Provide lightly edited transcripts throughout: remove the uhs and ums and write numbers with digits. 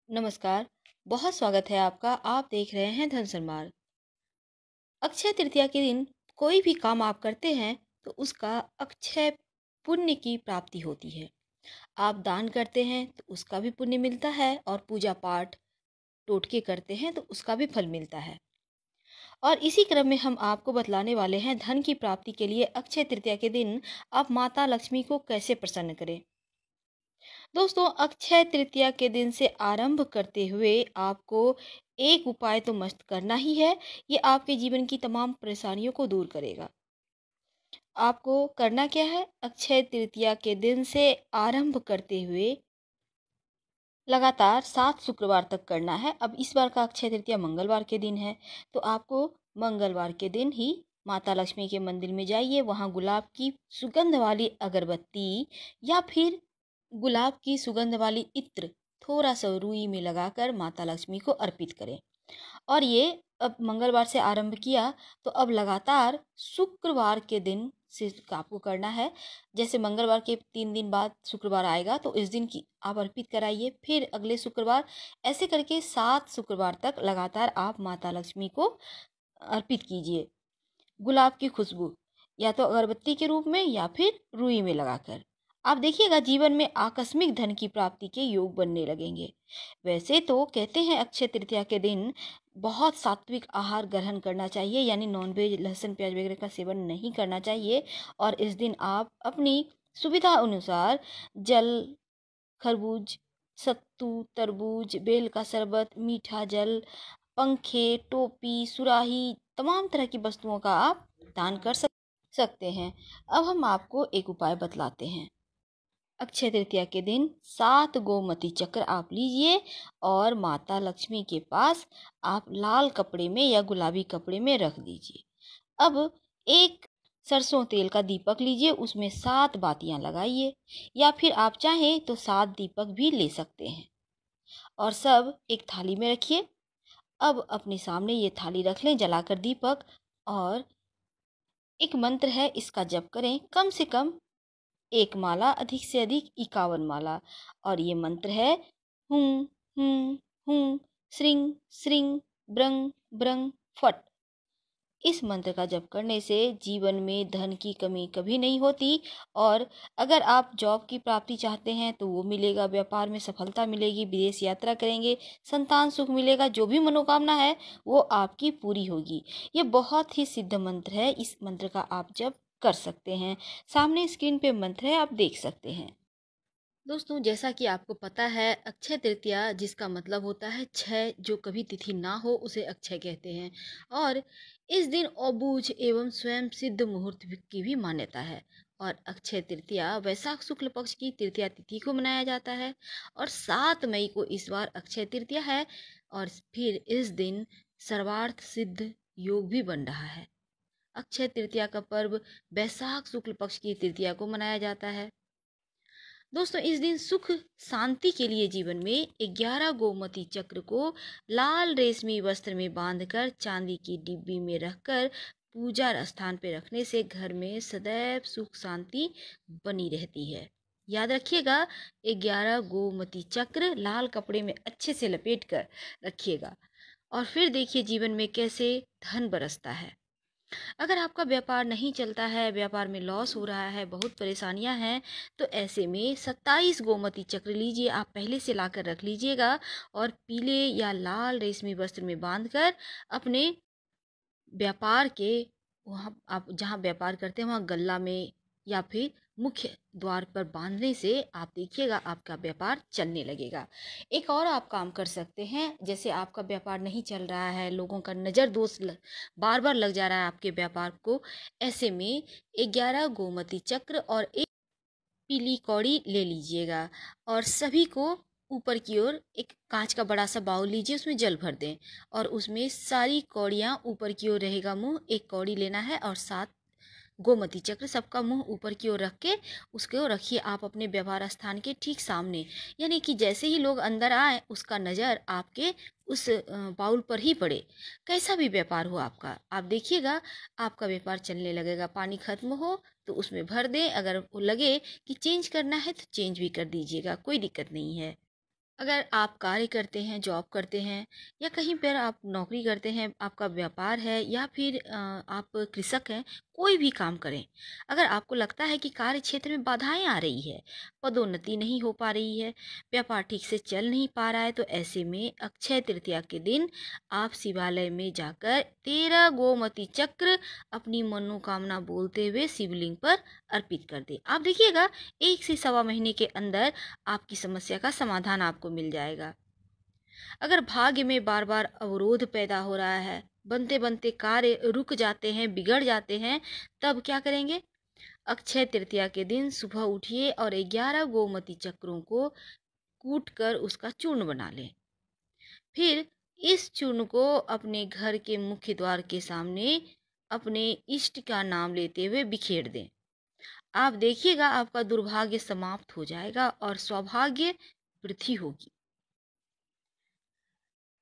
नमस्कार। बहुत स्वागत है आपका। आप देख रहे हैं धन संवाद। अक्षय तृतीया के दिन कोई भी काम आप करते हैं तो उसका अक्षय पुण्य की प्राप्ति होती है। आप दान करते हैं तो उसका भी पुण्य मिलता है और पूजा पाठ टोटके करते हैं तो उसका भी फल मिलता है। और इसी क्रम में हम आपको बतलाने वाले हैं धन की प्राप्ति के लिए अक्षय तृतीया के दिन आप माता लक्ष्मी को कैसे प्रसन्न करें। दोस्तों, अक्षय तृतीया के दिन से आरंभ करते हुए आपको एक उपाय तो मस्त करना ही है। ये आपके जीवन की तमाम परेशानियों को दूर करेगा। आपको करना क्या है? अक्षय तृतीया के दिन से आरंभ करते हुए लगातार 7 शुक्रवार तक करना है। अब इस बार का अक्षय तृतीया मंगलवार के दिन है, तो आपको मंगलवार के दिन ही माता लक्ष्मी के मंदिर में जाइए। वहाँ गुलाब की सुगंध वाली अगरबत्ती या फिर गुलाब की सुगंध वाली इत्र थोड़ा सा रुई में लगाकर माता लक्ष्मी को अर्पित करें। और ये अब मंगलवार से आरंभ किया तो अब लगातार शुक्रवार के दिन से आपको करना है। जैसे मंगलवार के 3 दिन बाद शुक्रवार आएगा तो इस दिन की आप अर्पित कराइए, फिर अगले शुक्रवार, ऐसे करके 7 शुक्रवार तक लगातार आप माता लक्ष्मी को अर्पित कीजिए। गुलाब की खुशबू या तो अगरबत्ती के रूप में या फिर रुई में लगाकर आप देखिएगा जीवन में आकस्मिक धन की प्राप्ति के योग बनने लगेंगे। वैसे तो कहते हैं अक्षय तृतीया के दिन बहुत सात्विक आहार ग्रहण करना चाहिए, यानी नॉनवेज, लहसुन प्याज वगैरह का सेवन नहीं करना चाहिए। और इस दिन आप अपनी सुविधा अनुसार जल, खरबूज, सत्तू, तरबूज, बेल का शरबत, मीठा जल, पंखे, टोपी, सुराही, तमाम तरह की वस्तुओं का आप दान कर सकते हैं। अब हम आपको एक उपाय बतलाते हैं। अक्षय तृतीया के दिन 7 गोमती चक्र आप लीजिए और माता लक्ष्मी के पास आप लाल कपड़े में या गुलाबी कपड़े में रख दीजिए। अब एक सरसों तेल का दीपक लीजिए, उसमें 7 बातियां लगाइए, या फिर आप चाहें तो 7 दीपक भी ले सकते हैं और सब एक थाली में रखिए। अब अपने सामने ये थाली रख लें जलाकर दीपक, और एक मंत्र है, इसका जप करें कम से कम 1 माला, अधिक से अधिक 51 माला। और ये मंत्र है हुं हुं हुं श्रिंग श्रिंग ब्रंग ब्रंग फट। इस मंत्र का जप करने से जीवन में धन की कमी कभी नहीं होती। और अगर आप जॉब की प्राप्ति चाहते हैं तो वो मिलेगा, व्यापार में सफलता मिलेगी, विदेश यात्रा करेंगे, संतान सुख मिलेगा, जो भी मनोकामना है वो आपकी पूरी होगी। ये बहुत ही सिद्ध मंत्र है। इस मंत्र का आप जप कर सकते हैं। सामने स्क्रीन पे मंत्र है, आप देख सकते हैं। दोस्तों, जैसा कि आपको पता है अक्षय तृतीया जिसका मतलब होता है क्षय, जो कभी तिथि ना हो उसे अक्षय कहते हैं। और इस दिन अबूझ एवं स्वयं सिद्ध मुहूर्त की भी मान्यता है। और अक्षय तृतीया वैशाख शुक्ल पक्ष की तृतीया तिथि को मनाया जाता है और 7 मई को इस बार अक्षय तृतीया है। और फिर इस दिन सर्वार्थ सिद्ध योग भी बन रहा है। अक्षय तृतीया का पर्व वैशाख शुक्ल पक्ष की तृतीया को मनाया जाता है। दोस्तों, इस दिन सुख शांति के लिए जीवन में 11 गोमती चक्र को लाल रेशमी वस्त्र में बांधकर चांदी की डिब्बी में रखकर पूजा स्थान पर रखने से घर में सदैव सुख शांति बनी रहती है। याद रखिएगा, 11 गोमती चक्र लाल कपड़े में अच्छे से लपेट कर रखिएगा और फिर देखिए जीवन में कैसे धन बरसता है। अगर आपका व्यापार नहीं चलता है, व्यापार में लॉस हो रहा है, बहुत परेशानियां हैं, तो ऐसे में 27 गोमती चक्र लीजिए, आप पहले से लाकर रख लीजिएगा और पीले या लाल रेशमी वस्त्र में बांधकर अपने व्यापार के, वहाँ आप जहाँ व्यापार करते हैं वहाँ गल्ला में या फिर मुख्य द्वार पर बांधने से आप देखिएगा आपका व्यापार चलने लगेगा। एक और आप काम कर सकते हैं, जैसे आपका व्यापार नहीं चल रहा है, लोगों का नज़र दोष बार बार लग जा रहा है आपके व्यापार को, ऐसे में 11 गोमती चक्र और एक पीली कौड़ी ले लीजिएगा और सभी को ऊपर की ओर एक कांच का बड़ा सा बाउल लीजिए, उसमें जल भर दें और उसमें सारी कौड़ियाँ ऊपर की ओर रहेगा मुंह, एक कौड़ी लेना है और 7 गोमती चक्र, सबका मुंह ऊपर की ओर रख के उसको रखिए आप अपने व्यवहार स्थान के ठीक सामने। यानी कि जैसे ही लोग अंदर आए उसका नज़र आपके उस बाउल पर ही पड़े। कैसा भी व्यापार हो आपका, आप देखिएगा आपका व्यापार चलने लगेगा। पानी खत्म हो तो उसमें भर दें, अगर लगे कि चेंज करना है तो चेंज भी कर दीजिएगा, कोई दिक्कत नहीं है। अगर आप कार्य करते हैं, जॉब करते हैं या कहीं पर आप नौकरी करते हैं, आपका व्यापार है या फिर आप कृषक हैं, कोई भी काम करें। अगर आपको लगता है कि कार्य क्षेत्र में बाधाएं आ रही है, पदोन्नति नहीं हो पा रही है, व्यापार ठीक से चल नहीं पा रहा है, तो ऐसे में अक्षय तृतीया के दिन आप शिवालय में जाकर 13 गोमती चक्र अपनी मनोकामना बोलते हुए शिवलिंग पर अर्पित कर दें। आप देखिएगा 1 से 1.25 महीने के अंदर आपकी समस्या का समाधान आपको मिल जाएगा। अगर भाग्य में बार बार अवरोध पैदा हो रहा है, बनते बनते कार्य रुक जाते हैं, बिगड़ जाते हैं, तब क्या करेंगे? अक्षय तृतीया के दिन सुबह उठिए और 11 गोमती चक्रों को कूट कर उसका चूर्ण बना लें। फिर इस चूर्ण को अपने घर के मुख्य द्वार के सामने अपने इष्ट का नाम लेते हुए बिखेर दें। आप देखिएगा आपका दुर्भाग्य समाप्त हो जाएगा और सौभाग्य वृद्धि होगी।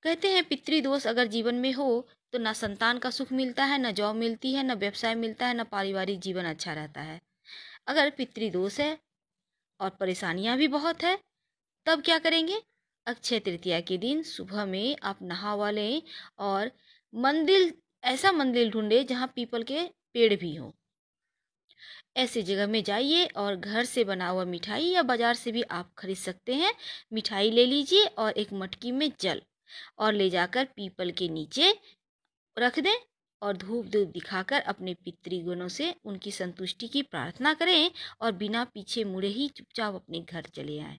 कहते हैं पितृदोष अगर जीवन में हो तो ना संतान का सुख मिलता है, ना जॉब मिलती है, ना व्यवसाय मिलता है, ना पारिवारिक जीवन अच्छा रहता है। अगर पितृदोष है और परेशानियां भी बहुत है, तब क्या करेंगे? अक्षय तृतीया के दिन सुबह में आप नहा लें और मंदिर ऐसा मंदिर ढूंढे जहाँ पीपल के पेड़ भी हों। ऐसी जगह में जाइए और घर से बना हुआ मिठाई या बाजार से भी आप खरीद सकते हैं, मिठाई ले लीजिए और एक मटकी में जल और ले जाकर पीपल के नीचे रख दें और धूप धूप दिखाकर अपने पितृगणों से उनकी संतुष्टि की प्रार्थना करें और बिना पीछे मुड़े ही चुपचाप अपने घर चले आएं।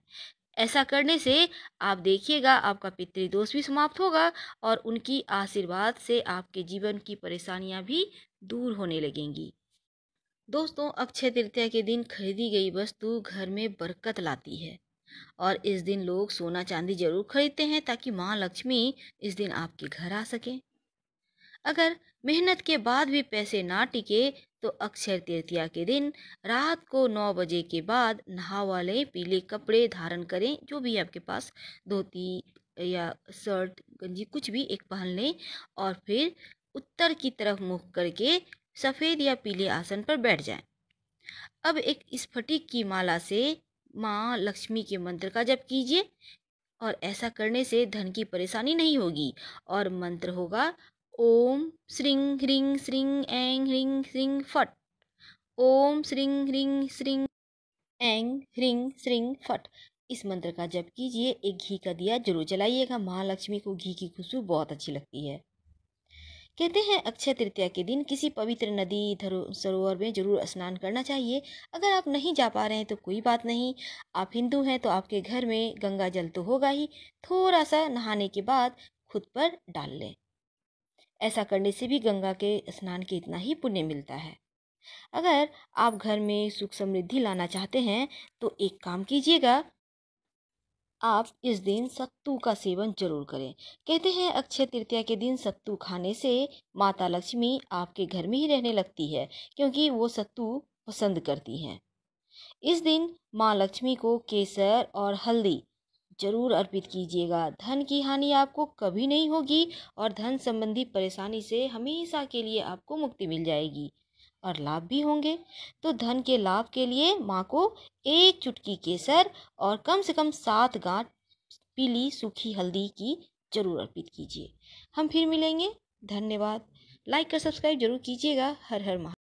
ऐसा करने से आप देखिएगा आपका पितृदोष भी समाप्त होगा और उनकी आशीर्वाद से आपके जीवन की परेशानियां भी दूर होने लगेंगी। दोस्तों, अक्षय तृतीया के दिन खरीदी गई वस्तु घर में बरकत लाती है और इस दिन लोग सोना चांदी जरूर खरीदते हैं ताकि माँ लक्ष्मी इस दिन आपके घर आ सके। अगर मेहनत के बाद भी पैसे ना टिके तो अक्षय तृतीया के दिन रात को 9 बजे के बाद नहा लें, पीले कपड़े धारण करें, जो भी आपके पास धोती या शर्ट गंजी कुछ भी एक पहन लें और फिर उत्तर की तरफ मुख करके सफ़ेद या पीले आसन पर बैठ जाएं। अब एक स्फटिक की माला से माँ लक्ष्मी के मंत्र का जप कीजिए और ऐसा करने से धन की परेशानी नहीं होगी और मंत्र होगा ओम श्रीं ह्रीं श्रीं ऐं ह्रीं श्रीं फट। ओम श्रीं ह्रीं श्रीं ऐं ह्रीं श्रीं फट। इस मंत्र का जप कीजिए। एक घी का दिया जरूर जलाइएगा, महालक्ष्मी को घी की खुशबू बहुत अच्छी लगती है। कहते हैं अक्षय तृतीया के दिन किसी पवित्र नदी सरोवर में जरूर स्नान करना चाहिए। अगर आप नहीं जा पा रहे हैं तो कोई बात नहीं, आप हिंदू हैं तो आपके घर में गंगा जल तो होगा ही, थोड़ा सा नहाने के बाद खुद पर डाल लें। ऐसा करने से भी गंगा के स्नान के इतना ही पुण्य मिलता है। अगर आप घर में सुख समृद्धि लाना चाहते हैं तो एक काम कीजिएगा, आप इस दिन सत्तू का सेवन जरूर करें। कहते हैं अक्षय तृतीया के दिन सत्तू खाने से माता लक्ष्मी आपके घर में ही रहने लगती है, क्योंकि वो सत्तू पसंद करती हैं। इस दिन माँ लक्ष्मी को केसर और हल्दी जरूर अर्पित कीजिएगा। धन की हानि आपको कभी नहीं होगी और धन संबंधी परेशानी से हमेशा के लिए आपको मुक्ति मिल जाएगी और लाभ भी होंगे। तो धन के लाभ के लिए माँ को एक चुटकी केसर और कम से कम 7 गांठ पीली सूखी हल्दी की जरूर अर्पित कीजिए। हम फिर मिलेंगे। धन्यवाद। लाइक और सब्सक्राइब जरूर कीजिएगा। हर हर महादेव।